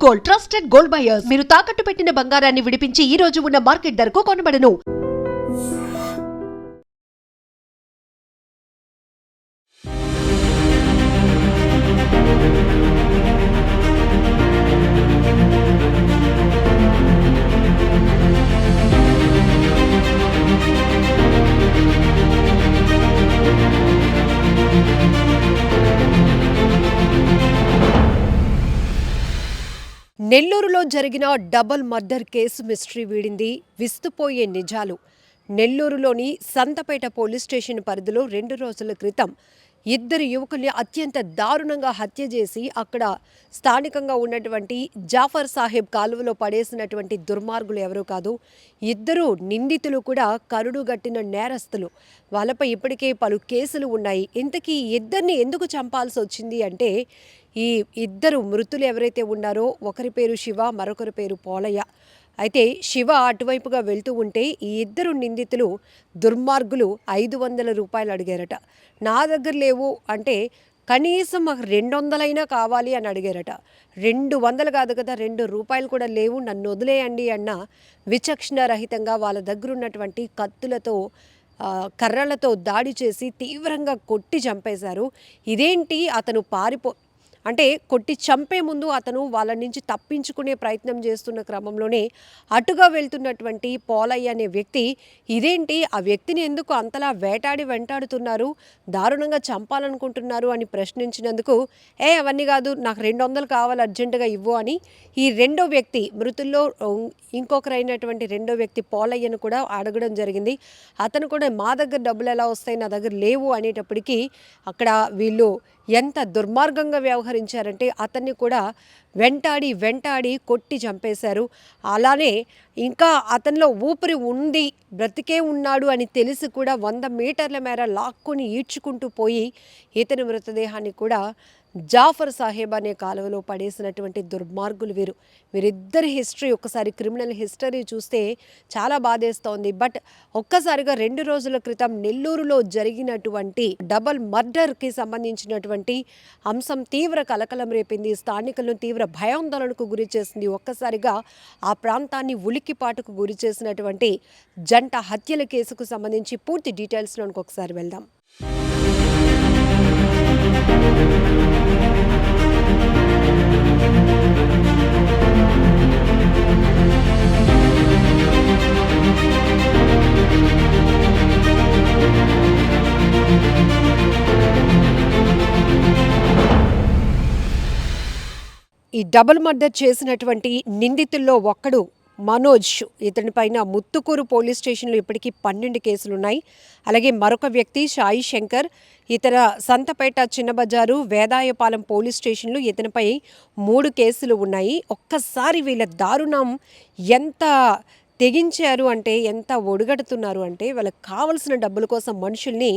Gold, trusted gold buyers. మీరు తాకట్టు పెట్టిన బంగారాన్ని విడిపించి ఈ రోజు ఉన్న మార్కెట్ ధరకు కొనబడను. నెల్లూరులో జరిగిన డబుల్ మర్డర్ కేసు మిస్టరీ వీడింది. విస్తుపోయే నిజాలు. నెల్లూరులోని సంతపేట పోలీస్ స్టేషన్ పరిధిలో 2 రోజుల క్రితం ఇద్దరు యువకుల్ని అత్యంత దారుణంగా హత్య చేసి అక్కడ స్థానికంగా ఉన్నటువంటి జాఫర్ సాహెబ్ కాలువలో పడేసినటువంటి దుర్మార్గులు ఎవరూ కాదు. ఇద్దరు నిందితులు కూడా కరుడుగట్టిన నేరస్తులు. వాళ్ళపై ఇప్పటికే పలు కేసులు ఉన్నాయి. ఇంతకీ ఇద్దరిని ఎందుకు చంపాల్సి వచ్చింది అంటే, ఈ ఇద్దరు మృతులు ఎవరైతే ఉన్నారో ఒకరి పేరు శివ, మరొకరి పేరు పోలయ్య. అయితే శివ అటువైపుగా వెళ్తూ ఉంటే ఈ ఇద్దరు నిందితులు దుర్మార్గులు 500 రూపాయలు అడిగారట. నా దగ్గర లేవు అంటే కనీసం మాకు 200 కావాలి అని అడిగారట. 200 కాదు కదా, 2 రూపాయలు కూడా లేవు, నన్ను వదిలేయండి అన్న విచక్షణ రహితంగా వాళ్ళ దగ్గర ఉన్నటువంటి కత్తులతో కర్రలతో దాడి చేసి తీవ్రంగా కొట్టి చంపేశారు. ఇదేంటి, అతను అంటే కొట్టి చంపే ముందు అతను వాళ్ళ నుంచి తప్పించుకునే ప్రయత్నం చేస్తున్న క్రమంలోనే అటుగా వెళ్తున్నటువంటి పోలయ్య అనే వ్యక్తి, ఇదేంటి ఆ వ్యక్తిని ఎందుకు అంతలా వెంటాడుతున్నారు, దారుణంగా చంపాలనుకుంటున్నారు అని ప్రశ్నించినందుకు, అవన్నీ కాదు, నాకు 200 కావాలి, అర్జెంటుగా ఇవ్వు అని ఈ రెండో వ్యక్తి, మృతుల్లో ఇంకొకరైనటువంటి రెండో వ్యక్తి పోలయ్యను కూడా అడగడం జరిగింది. అతను కూడా మా దగ్గర డబ్బులు ఎలా వస్తాయి, నా దగ్గర లేవు అనేటప్పటికీ అక్కడ వీళ్ళు ఎంత దుర్మార్గంగా వ్యవహరించారంటే అతన్ని కూడా వెంటాడి కొట్టి చంపేశారు. అలానే ఇంకా అతనిలో ఊపిరి ఉంది, బ్రతికే ఉన్నాడు అని తెలిసి కూడా 100 మీటర్ల మేర లాక్కొని ఈడ్చుకుంటూ పోయి ఇతని మృతదేహాన్ని కూడా జాఫర్ సాహెబ్ అనే కాలువలో పడేసినటువంటి దుర్మార్గులు వీరిద్దరి హిస్టరీ, ఒక్కసారి క్రిమినల్ హిస్టరీ చూస్తే చాలా బాధేస్తోంది. బట్ ఒక్కసారిగా 2 రోజుల క్రితం నెల్లూరులో జరిగినటువంటి డబుల్ మర్డర్కి సంబంధించినటువంటి అంశం తీవ్ర కలకలం రేపింది. స్థానికులను తీవ్ర భయాందోళనకు గురి చేసింది. ఒక్కసారిగా ఆ ప్రాంతాన్ని ఉలిక్కిపాటుకు గురి చేసినటువంటి జంట హత్యల కేసుకు సంబంధించి పూర్తి డీటెయిల్స్లోకి ఒకసారి వెళ్దాం. ఈ డబుల్ మర్డర్ చేసినటువంటి నిందితుల్లో ఒక్కడు మనోజ్. ఇతని పైన ముత్తుకూరు పోలీస్ స్టేషన్లో ఇప్పటికీ 12 కేసులున్నాయి. అలాగే మరొక వ్యక్తి సాయి శంకర్, ఇతర సంతపేట చిన్నబజారు వేదాయపాలెం పోలీస్ స్టేషన్లు, ఇతనిపై 3 కేసులు ఉన్నాయి. ఒక్కసారి వీళ్ళ దారుణం ఎంత తెగించారు అంటే, ఎంత ఒడిగడుతున్నారు అంటే, వాళ్ళకి కావలసిన డబ్బుల కోసం మనుషుల్ని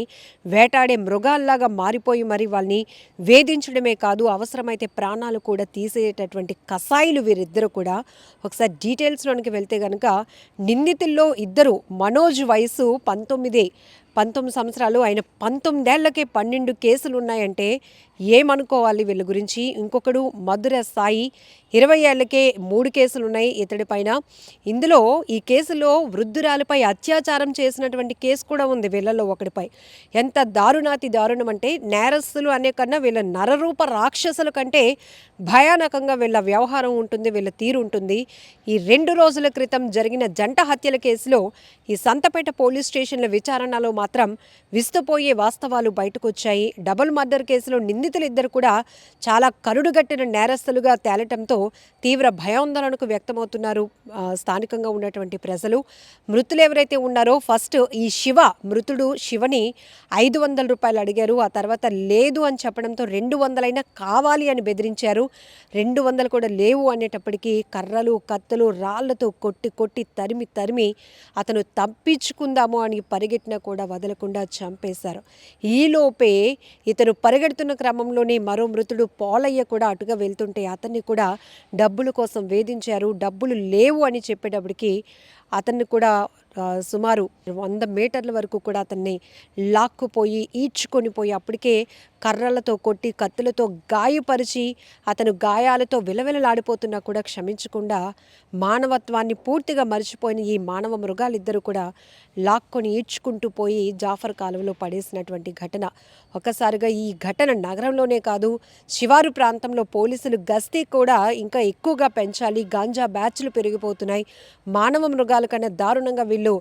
వేటాడే మృగాల్లాగా మారిపోయి మరి వాళ్ళని వేధించడమే కాదు, అవసరమైతే ప్రాణాలు కూడా తీసేటటువంటి కసాయిలు వీరిద్దరు కూడా. ఒకసారి డీటెయిల్స్లోనికి వెళ్తే కనుక నిందితుల్లో ఇద్దరు, మనోజ్ వయసు 19 సంవత్సరాలు, ఆయన 19 ఏళ్లకే 12 కేసులు ఉన్నాయంటే ఏమనుకోవాలి వీళ్ళ గురించి. ఇంకొకడు మధుర సాయి, 20 ఏళ్లకే 3 కేసులు ఉన్నాయి ఇతడి పైన. ఇందులో ఈ కేసులో వృద్ధురాలపై అత్యాచారం చేసినటువంటి కేసు కూడా ఉంది వీళ్ళల్లో ఒకటిపై. ఎంత దారుణం అంటే, నేరస్తులు అనే కన్నా వీళ్ళ నరరూప రాక్షసుల కంటే భయానకంగా వీళ్ళ వ్యవహారం ఉంటుంది, వీళ్ళ తీరు ఉంటుంది. ఈ 2 రోజుల క్రితం జరిగిన జంట హత్యల కేసులో ఈ సంతపేట పోలీస్ స్టేషన్ల విచారణలో మాత్రం విస్తుపోయే వాస్తవాలు బయటకు వచ్చాయి. డబుల్ మర్డర్ కేసులో నిందితులిద్దరు కూడా చాలా కరుడుగట్టిన నేరస్తులుగా తేలటంతో తీవ్ర భయాందోళనకు వ్యక్తమవుతున్నారు స్థానికంగా ఉన్నటువంటి ప్రజలు. మృతులు ఎవరైతే ఉన్నారో, ఫస్ట్ ఈ మృతుడు శివని 500 రూపాయలు అడిగారు. ఆ తర్వాత లేదు అని చెప్పడంతో 200 కావాలి అని బెదిరించారు. 200 కూడా లేవు అనేటప్పటికీ కర్రలు, కత్తులు, రాళ్లతో కొట్టి తరిమి అతను తప్పించుకుందాము అని పరిగెట్టినా కూడా వదలకుండా చంపేశారు. ఈలోపే ఇతను పరిగెడుతున్న క్రమంలోనే మరో మృతుడు పోలయ్య కూడా అటుగా వెళ్తుంటే అతన్ని కూడా డబ్బుల కోసం వేధించారు. డబ్బులు లేవు అని చెప్పేటప్పటికి అతన్ని కూడా సుమారు 100 మీటర్ల వరకు కూడా అతన్ని లాక్కుపోయి ఈడ్చుకొని పోయి అప్పటికే కర్రలతో కొట్టి కత్తులతో గాయపరిచి అతను గాయాలతో విలవిలలాడిపోతున్నా కూడా క్షమించకుండా మానవత్వాన్ని పూర్తిగా మర్చిపోయిన ఈ మానవ మృగాలిద్దరూ కూడా లాక్కొని ఈడ్చుకుంటూ పోయి జాఫర్ కాలువలో పడేసినటువంటి ఘటన. ఒక్కసారిగా ఈ ఘటన నగరంలోనే కాదు, శివారు ప్రాంతంలో పోలీసులు గస్తీ కూడా ఇంకా ఎక్కువగా పెంచాలి. గాంజా బ్యాచ్లు పెరిగిపోతున్నాయి. మానవ మృగాల కన్నా దారుణంగా వీళ్ళు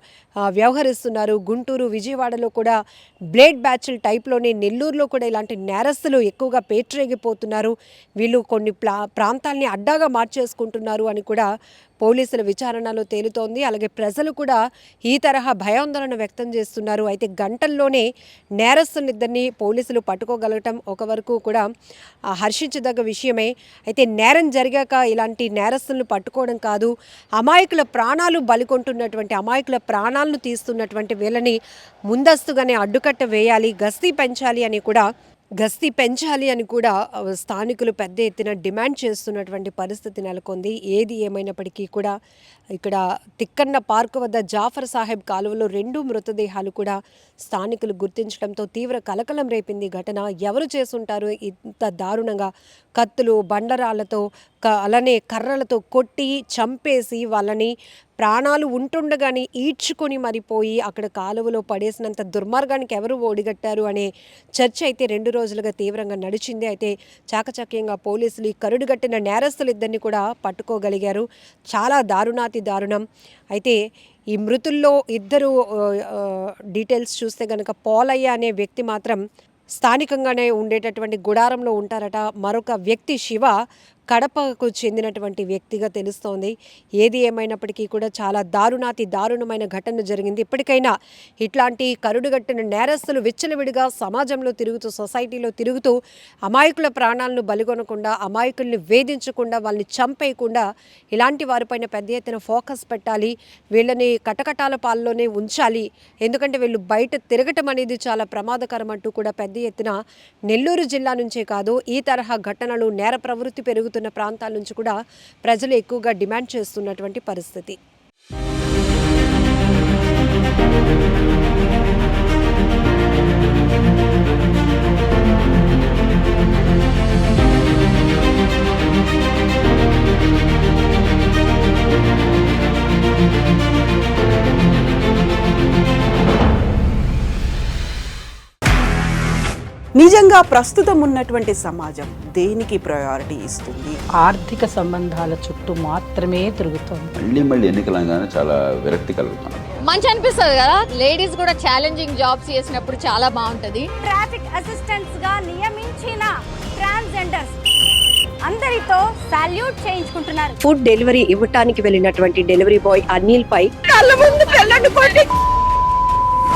వ్యవహరిస్తున్నారు. గుంటూరు, విజయవాడలో కూడా బ్లేడ్ బ్యాచ్ల టైప్లోనే నెల్లూరులో కూడా ఇలాంటి నేరస్తులు ఎక్కువగా పేట్రేగిపోతున్నారు. వీళ్ళు కొన్ని ప్రాంతాల్ని అడ్డాగా మార్చేసుకుంటున్నారు అని కూడా పోలీసుల విచారణలో తేలుతోంది. అలాగే ప్రజలు కూడా ఈ తరహా భయాందోళన వ్యక్తం చేస్తున్నారు. అయితే గంటల్లోనే నేరస్తులిద్దరిని పోలీసులు పట్టుకోగలగటం ఒక వరకు కూడా హర్షించదగ్గ విషయమే. అయితే నేరం జరిగాక ఇలాంటి నేరస్తులను పట్టుకోవడం కాదు, అమాయకుల ప్రాణాలు బలికొంటున్నటువంటి అమాయకుల ప్రాణాలను తీస్తున్నటువంటి వీళ్ళని ముందస్తుగానే అడ్డుకట్ట వేయాలి, గస్తీ పెంచాలి అని కూడా స్థానికులు పెద్ద ఎత్తున డిమాండ్ చేస్తున్నటువంటి పరిస్థితి నెలకొంది. ఏది ఏమైనప్పటికీ కూడా ఇక్కడ తిక్కన్న పార్క్ వద్ద జాఫర్ సాహెబ్ కాలువలో 2 మృతదేహాలు కూడా స్థానికులు గుర్తించడంతో తీవ్ర కలకలం రేపింది ఘటన. ఎవరు చేసుంటారు ఇంత దారుణంగా? కత్తులు, బండరాళ్లతో అలానే కర్రలతో కొట్టి చంపేసి వాళ్ళని ప్రాణాలు ఉంటుండగానే ఈడ్చుకొని మరిపోయి అక్కడ కాలువలో పడేసినంత దుర్మార్గానికి ఎవరు ఓడిగట్టారు అనే చర్చ అయితే 2 రోజులుగా తీవ్రంగా నడిచింది. అయితే చాకచక్యంగా పోలీసులు ఈ కరుడుగట్టిన నేరస్తులిద్దరిని కూడా పట్టుకోగలిగారు. చాలా దారుణం. అయితే ఈ మృతుల్లో ఇద్దరు డీటెయిల్స్ చూస్తే కనుక పోలయ్య అనే వ్యక్తి మాత్రం స్థానికంగానే ఉండేటటువంటి గుడారంలో ఉంటారట. మరొక వ్యక్తి శివ కడపకు చెందినటువంటి వ్యక్తిగా తెలుస్తోంది. ఏది ఏమైనప్పటికీ కూడా చాలా దారుణమైన ఘటన జరిగింది. ఇప్పటికైనా ఇట్లాంటి కరుడుగట్టిన నేరస్తులు విచ్చలవిడిగా సమాజంలో తిరుగుతూ, సొసైటీలో తిరుగుతూ అమాయకుల ప్రాణాలను బలిగొనకుండా, అమాయకుల్ని వేధించకుండా, వాళ్ళని చంపేయకుండా ఇలాంటి వారిపైన పెద్ద ఎత్తున ఫోకస్ పెట్టాలి. వీళ్ళని కటకటాల పాల్లోనే ఉంచాలి. ఎందుకంటే వీళ్ళు బయట తిరగటం అనేది చాలా ప్రమాదకరం అంటూ కూడా పెద్ద ఎత్తున నెల్లూరు జిల్లా నుంచే కాదు, ఈ తరహా ఘటనలు, నేర ప్రవృత్తి పెరుగుతున్న ప్రాంతాల నుంచి కూడా ప్రజలు ఎక్కువగా డిమాండ్ చేస్తున్నటువంటి పరిస్థితి. నిజంగా ప్రస్తుతం ఉన్నటువంటి సమాజం దేనికి ప్రయారిటీ ఇస్తుంది? ఆర్థిక సంబంధాల చుట్టూ మాత్రమే తిరుగుతుంది. మళ్ళీ ఎన్నికలంగానే చాలా విరక్తి కలుగుతున్నాం. మంచి అనిపిస్తుంది కదా, లేడీస్ కూడా ఛాలెంజింగ్ జాబ్స్ చేసినప్పుడు చాలా బాగుంటది. ట్రాఫిక్ అసిస్టెంట్స్ గా నియమించిన ట్రాన్స్జెండర్స్ అందరితో సాల్యూట్ చేయించుకుంటున్నారు. ఫుడ్ డెలివరీ ఇవ్వటానికి వెళ్ళినటువంటి డెలివరీ బాయ్ అనిల్ పై కళ్ళ ముందు